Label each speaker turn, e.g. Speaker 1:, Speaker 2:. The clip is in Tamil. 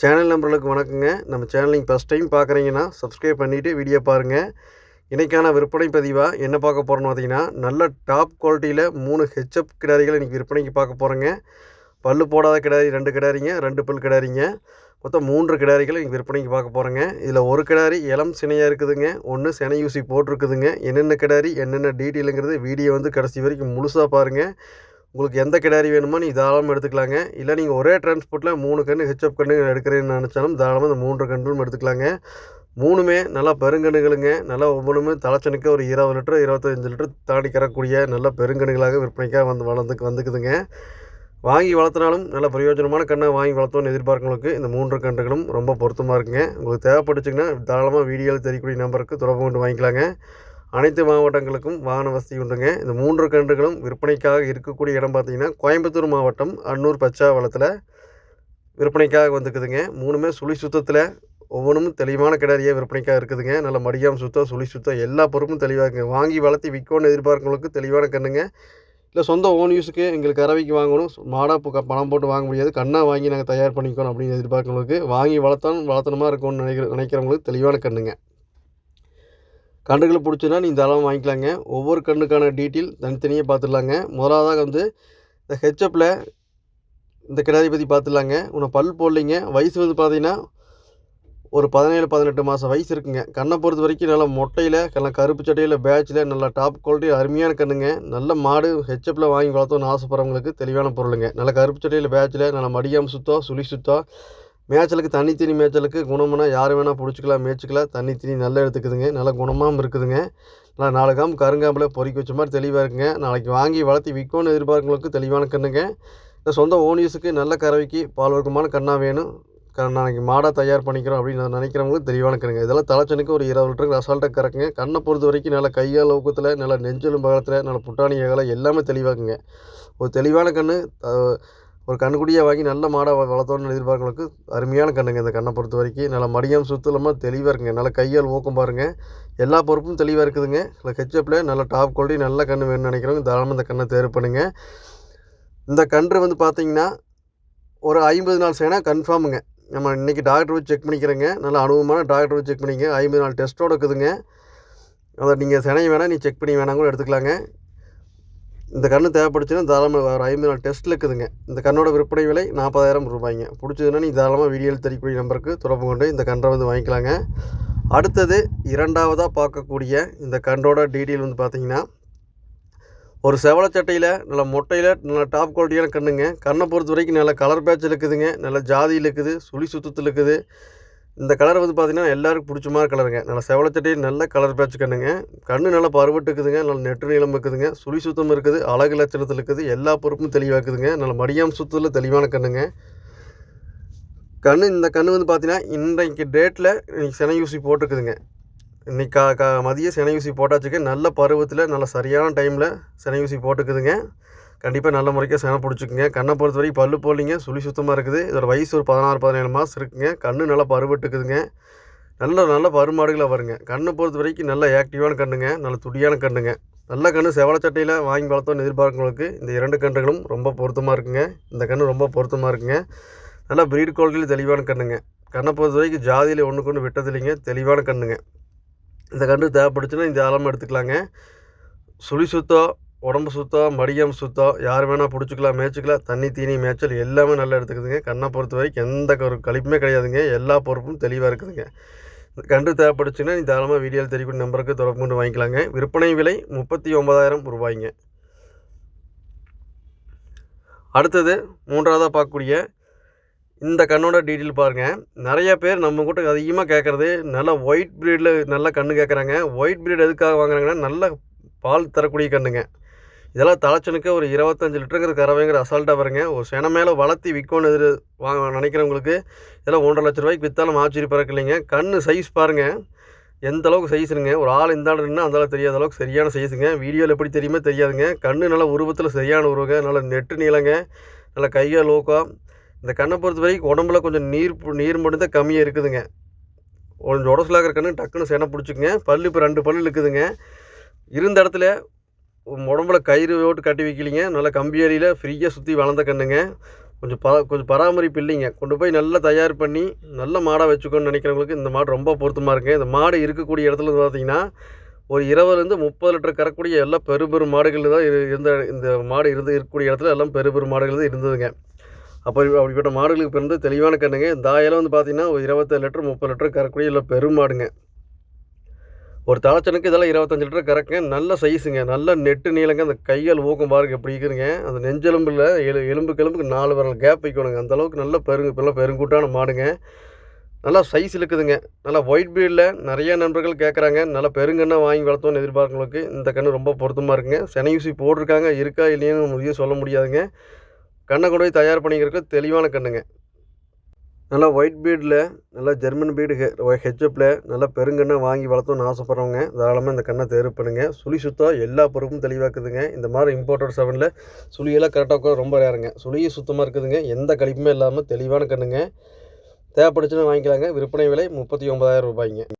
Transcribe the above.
Speaker 1: சேனல் நம்பர்களுக்கு வணக்கங்க. நம்ம சேனல் நீங்கள் ஃபஸ்ட் டைம் பார்க்குறீங்கன்னா சப்ஸ்கிரைப் பண்ணிவிட்டு வீடியோ பாருங்கள். இன்றைக்கான விற்பனை பதிவாக என்ன பார்க்க போகிறோன்னு பார்த்தீங்கன்னா, நல்ல டாப் குவாலிட்டியில் 3 ஹெச்எப் கிடாரிகள் இன்றைக்கி விற்பனைக்கு பார்க்க போகிறோங்க. பல்லு போடாத கிடாரி 2 கிடாரிங்க, 2 பல் கிடாரிங்க. மொத்தம் 3 கிடாரிகள் இன்றைக்கி விற்பனைக்கு பார்க்க போகிறோங்க. இதில் ஒரு கிடாரி இளம் சினையாக இருக்குதுங்க, ஒன்று சினை ஊசி போட்டிருக்குதுங்க. என்னென்ன கிடாரி என்னென்ன டீட்டெயிலுங்கிறது வீடியோ கடைசி வரைக்கும் முழுசாக பாருங்கள். உங்களுக்கு எந்த கிடாரி வேணுமோ நீங்கள் தாராளமாக எடுத்துக்கலாங்க. இல்லை நீங்கள் ஒரே டிரான்ஸ்போர்ட்டில் 3 கன்று ஹெச்எப் கன்று எடுக்கிறேன்னு நினச்சாலும் தாராளமாக இந்த 3 கன்றும் எடுத்துக்கலாங்க. 3மே நல்லா பெருங்கன்றுகளுங்க. நல்லா ஒவ்வொன்றுமே தலைச்சனுக்கு ஒரு 20 லிட்டர் 25 லிட்டர் தாண்டி கறக்கூடிய நல்ல பெருங்கன்றுகளாக விற்பனைக்காக வந்துக்குதுங்க. வாங்கி வளர்த்தினாலும் நல்ல பிரயோஜனமான கண்ணை வாங்கி வளர்த்தோன்னு எதிர்பார்க்கவங்களுக்கு இந்த 3 கன்றுகளும் ரொம்ப பொருத்தமாக இருக்குங்க. உங்களுக்கு தேவைப்பட்டுச்சுங்கன்னா தாராளமாக வீடியோவில் தெரியக்கூடிய நம்பருக்கு தொடர்பு கொண்டு வாங்கிக்கலாங்க. அனைத்து மாவட்டங்களுக்கும் வாகன வசதி உண்டுங்க. இந்த 3 கன்றுகளும் விற்பனைக்காக இருக்கக்கூடிய இடம் பார்த்திங்கன்னா கோயம்புத்தூர் மாவட்டம் அன்னூர் பச்சாவளத்தில் விற்பனைக்காக வந்துக்குதுங்க. 3மே சுழி சுத்தத்தில் ஒவ்வொன்றும் தெளிவான கிடாரியாக விற்பனைக்காக இருக்குதுங்க. நல்ல மடியாம் சுத்தம் சுழி சுத்தம் எல்லா பொருளும் தெளிவாக இருக்குங்க. வாங்கி வளர்த்தி விற்கணும்னு எதிர்பார்க்கவங்களுக்கு தெளிவான கண்ணுங்க. இல்லை சொந்த ஓன் யூஸுக்கு எங்களுக்கு கறவைக்கு வாங்கணும், மாடாக பணம் போட்டு வாங்க முடியாது, கண்ணாக வாங்கி நாங்கள் தயார் பண்ணிக்கணும் அப்படின்னு எதிர்பார்க்கவங்களுக்கு, வாங்கி வளர்த்தணுமா இருக்கும்னு நினைக்கிறவங்களுக்கு தெளிவான கண்ணுங்க. கன்றுகளை பிடிச்சுன்னா நீங்கள் தாராளமாக வாங்கிக்கலாங்க. ஒவ்வொரு கன்றுக்கான டீட்டெயில் தனித்தனியாக பார்த்துடலாங்க. முதலாவதாக இந்த ஹெச்எப்பில் இந்த கிடாரி பற்றி பார்த்துடலாங்க. இன்னும் பல் போடலைங்க. வயசு பார்த்தீங்கன்னா ஒரு 17-18 மாதம் வயசு இருக்குங்க. கண்ணை பொறுத்த வரைக்கும் நல்லா மொட்டையில் நல்லா கருப்பு சட்டையில் பேட்சில் நல்லா டாப் குவாலிட்டி அருமையான கண்ணுங்க. நல்ல மாடு ஹெச்எப்பில் வாங்கி வளர்த்தோன்னு ஆசைப்படுறவங்களுக்கு தெளிவான பொருளுங்க. நல்லா கருப்பு சட்டையில் பேட்சில் நல்லா மடியாம் சுத்தம் சுழி சுத்தம் மேய்ச்சலுக்கு தண்ணி தீனி மேய்ச்சலுக்கு குணம்னா யார் வேணால் பிடிச்சிக்கலாம் மேய்ச்சிக்கலாம். தண்ணி தீனி நல்லா எடுத்துக்குதுங்க. நல்லா குணமாகவும் இருக்குதுங்க. நல்லா 4 காம்பு கருங்காம்பில் பொறிக்க வச்ச மாதிரி தெளிவாக இருக்குங்க. நாளைக்கு வாங்கி வளர்த்தி விற்கணும்னு எதிர்பார்க்கவங்களுக்கு தெளிவான கண்ணுங்க. இந்த சொந்த ஓன் யூஸுக்கு நல்ல கறவைக்கு பால் வர்க்கமான கண்ணாக வேணும், நாளைக்கு மாடாக தயார் பண்ணிக்கிறோம் அப்படின்னு நினைக்கிறவங்களுக்கு தெளிவான கண்ணுங்க. இதெல்லாம் தலைச்சனுக்கு ஒரு 20 லிட்டருக்கு அசால்ட்டாக கறக்குங்க. கண்ணை பொறுத்த வரைக்கும் நல்லா கையால் ஊக்கத்தில் நல்லா நெஞ்சலும் பகலத்தில் நல்லா புட்டாணி அகலை எல்லாமே தெளிவாக்குங்க. ஒரு தெளிவான கன்று ஒரு கண்ணுக்குடியாக வாங்கி நல்ல மாடாக வளர்த்தோன்னு எதிர்பார்க்கறவங்களுக்கு அருமையான கண்ணுங்க. இந்த கண்ணை பொறுத்த வரைக்கும் நல்லா மடியாம் சுத்தலமாக தெளிவாக இருக்குங்க. நல்லா கையால் ஊக்கம் பாருங்கள், எல்லா பொறுப்பும் தெளிவாக இருக்குதுங்க. இல்லை ஹெச்எப்பில் நல்ல டாப் குவாலிட்டி நல்ல கன்று வேணும்னு நினைக்கிறவங்க தாராளமாக இந்த கண்ணை தேர்வு பண்ணுங்கள். இந்த கன்று பார்த்திங்கன்னா ஒரு 50 நாள் சேனா கன்ஃபார்முங்க. நம்ம இன்றைக்கி டாக்டர் வச்சு செக் பண்ணிக்கிறேங்க. நல்லா அனுபவமான டாக்டர் வச்சு செக் பண்ணிங்க. 50 நாள் டெஸ்ட்டோடு இருக்குதுங்க. அதை நீங்கள் சினை வேணால் நீ செக் பண்ணி வேணாம் கூட எடுத்துக்கலாங்க. இந்த கன்று தேவைப்படுச்சுன்னா தாராளமாக ஒரு 50 நாள் டெஸ்ட்டில் இருக்குதுங்க. இந்த கண்ணோட விற்பனை விலை 40,000 ரூபாய்ங்க. பிடிச்சதுன்னா நீங்கள் தாராளமாக வீடியோவில் தெரியக்கூடிய நம்பருக்கு தொடர்பு கொண்டு இந்த கன்றை வாங்கிக்கலாங்க. அடுத்தது இரண்டாவதாக பார்க்கக்கூடிய இந்த கன்றோட டீட்டெயில் பார்த்திங்கன்னா ஒரு செவலச்சட்டையில் நல்ல மொட்டையில் நல்ல டாப் குவாலிட்டியான கண்ணுங்க. கண்ணை பொறுத்த வரைக்கும் நல்ல கலர் பேட்சில் இருக்குதுங்க. நல்ல ஜாதியில் இருக்குது, சுழி சுத்தத்தில் இருக்குது. இந்த கலர் பார்த்திங்கன்னா எல்லாருக்கும் பிடிச்ச மாதிரி கலருங்க. நல்ல செவலச்சட்டையில் நல்ல கலர் பேட்ச் கண்ணுங்க. கண்ணு நல்லா பருவட்டு இருக்குதுங்க. நல்ல நெட்டு நீளம் இருக்குதுங்க. சுழி சுத்தம் இருக்குது, அழகு லட்சணத்தில் இருக்குது, எல்லா பொறுப்பும் தெளிவாக இருக்குதுங்க. நல்ல மடியாம் சுத்தத்தில் தெளிவான கண்ணுங்க. இந்த கன்று பார்த்திங்கன்னா இன்றைக்கு டேட்டில் இன்றைக்கி சினை ஊசி போட்டுருக்குதுங்க. இன்றைக்கி மதியம் சினை ஊசி போட்டாச்சுக்க நல்ல பருவத்தில் நல்ல சரியான டைமில் சினை ஊசி போட்டுக்குதுங்க. கண்டிப்பாக நல்ல முறைக்கு செனை பிடிச்சிக்குங்க. கண்ணை பொறுத்த வரைக்கும் பல்லு போடலிங்க, சுழி சுத்தமாக இருக்குது. இதோட வயசு ஒரு 16-17 மாதம் இருக்குங்க. கண்ணு நல்லா பருவட்டுக்குதுங்க. நல்ல பருமாடுகளாக வருங்க. கண்ணை பொறுத்த வரைக்கும் நல்ல ஆக்டிவான கண்ணுங்க. நல்ல துடியான கண்ணுங்க. நல்ல கன்று செவலச்சட்டையில் வாங்கி வளர்த்தோன்னு எதிர்பார்க்கவங்களுக்கு இந்த 2 கன்றுகளும் ரொம்ப பொருத்தமாக இருக்குங்க. இந்த கன்று ரொம்ப பொருத்தமாக இருக்குங்க. நல்லா ப்ரீட் குவாலிட்டியில் தெளிவான கண்ணுங்க. கண்ணை பொறுத்த வரைக்கும் ஜாதியில் ஒன்றுக்கு ஒன்று விட்டதில்லைங்க, தெளிவான கண்ணுங்க. இந்த கன்று தேவைப்படுச்சுன்னா இந்த தாராளமாக எடுத்துக்கலாங்க. சுழி சுத்தம், உடம்பு சுத்தம், மடியம் சுத்தம் யார் வேணால் பிடிச்சிக்கலாம் மேய்ச்சிக்கலாம். தண்ணி தீனி மேய்ச்சல் எல்லாமே நல்லா எடுத்துக்குதுங்க. கண்ணை பொறுத்த வரைக்கும் எந்த ஒரு கழிப்புமே கிடையாதுங்க. எல்லா பொறுப்பும் தெளிவாக இருக்குதுங்க. இந்த கன்று தேவைப்படுச்சுன்னா நீங்கள் தாராளமாக வீடியோவில் தெரியக்கூடிய நம்பருக்கு தொடர்பு கொண்டு வாங்கிக்கலாங்க. விற்பனை விலை 39,000 ரூபாய்ங்க. அடுத்தது மூன்றாவதாக பார்க்கக்கூடிய இந்த கண்ணோட டீட்டெயில் பாருங்கள். நிறைய பேர் நம்ம கூட அதிகமாக கேட்குறது நல்ல ஒயிட் ப்ரீடில் நல்ல கன்று கேட்குறாங்க. ஒயிட் ப்ரீட் எதுக்காக வாங்குறாங்கன்னா நல்ல பால் தரக்கூடிய கண்ணுங்க. இதெல்லாம் தலைச்சனுக்கு ஒரு 25 லிட்டருங்கிற கறவைங்கிற அசால்ட்டாக வருங்க. ஒரு செனை மேலே வளர்த்தி விற்கணும்னு நினைக்கிறவங்களுக்கு இதெல்லாம் 1,50,000 ரூபாய்க்கு விற்றாலும் ஆச்சரிய பறக்கலைங்க. கன்று சைஸ் பாருங்கள் எந்த அளவுக்கு சைஸுங்க. ஒரு ஆள் இந்த ஆள் நின்னா அந்த அளவுக்கு தெரியாத அளவுக்கு சரியான சைஸுங்க. வீடியோவில் எப்படி தெரியுமே தெரியாதுங்க. கன்று நல்ல உருவத்தில் சரியான உருவங்க. நல்ல நெட்டு நீளங்க, நல்ல கையால் லோக்கம். இந்த கண்ணை பொறுத்த வரைக்கும் உடம்புல கொஞ்சம் நீர் மட்டும் தான் கம்மியாக இருக்குதுங்க. கொஞ்சம் உடம்புல இருக்கிற கண்ணு டக்குன்னு செனை பிடிச்சிக்குங்க. பல்லு இப்போ 2 பல்லு இருக்குதுங்க. இருந்த இடத்துல உடம்புல கயிறு ஓட்டு கட்டி வைக்கலிங்க. நல்லா கம்பி அடியில் ஃப்ரீயாக சுற்றி வளர்ந்த கண்ணுங்க. கொஞ்சம் பராமரிப்பு இல்லைங்க. கொண்டு போய் நல்லா தயார் பண்ணி நல்ல மாடாக வச்சுக்கணும்னு நினைக்கிறவங்களுக்கு இந்த மாடு ரொம்ப பொருத்தமாக இருக்குங்க. இந்த மாடு இருக்கக்கூடிய இடத்துல பார்த்தீங்கன்னா ஒரு 20லேருந்து 30 லிட்டர் கறக்கூடிய எல்லாம் பெரும் மாடுகள் தான் இந்த மாடு இருக்கக்கூடிய இடத்துல எல்லாம் பெரும் மாடுகள் தான் இருந்ததுங்க. அப்படிப்பட்ட மாடுகளுக்கு பிறந்து தெளிவான கண்ணுங்க. இந்த ஆயெல்லாம் வந்து பார்த்தீங்கன்னா ஒரு 27 லிட்டர் 30 லிட்டர் கறக்கூடிய எல்லாம் பெரும் மாடுங்க. ஒரு தலைச்சனுக்கு இதெல்லாம் 25 லிட்டர் கறக்குங்க. நல்ல சைஸுங்க, நல்ல நெட்டு நீளங்க. அந்த கைகள் ஊக்கம் பாருங்க எப்படி இருக்குதுங்க. அந்த நெஞ்செலும்பில் எலும்புக்கு 4 விரல் கேப் வைக்கணுங்க. அந்தளவுக்கு நல்ல இப்போல்லாம் பெருங்கூட்டான மாடுங்க. நல்லா சைஸ் இருக்குதுங்க. நல்லா ஒயிட் ப்ரீடில் நிறைய நண்பர்கள் கேட்குறாங்க. நல்லா பெருங்கண்ணா வாங்கி வளர்த்தோன்னு எதிர்பார்க்கறவங்களுக்கு இந்த கன்று ரொம்ப பொருத்தமாக இருக்குங்க. செனையூசி போட்டிருக்காங்க, இருக்கா இல்லையான்னு முடிவு சொல்ல முடியாதுங்க. கண்ணை கொண்டு போய் தயார் பண்ணிக்கிறதுக்கு தெளிவான கண்ணுங்க. நல்லா ஒயிட் பீடில் நல்லா ஜெர்மன் பீடு ஹெச்எப்பில் நல்லா பெருங்கண்ணை வாங்கி வளர்த்தோன்னு ஆசைப்பட்றவங்க தாராளமாக இந்த கண்ணை தேர்வு பண்ணுங்கள். சுழி சுத்தம் எல்லா பொறுப்பும் தெளிவாக்குதுங்க. இந்த மாதிரி இம்போர்ட்டட் 7ல் சுழியெல்லாம் கரெக்டாக ரொம்ப ரேருங்க. சுழியும் சுத்தமாக இருக்குதுங்க. எந்த கழிப்புமே இல்லாமல் தெளிவான கண்ணுங்க. தேவைப்படுச்சுன்னு வாங்கிக்கலாங்க. விற்பனை விலை 39,000 ரூபாய்ங்க.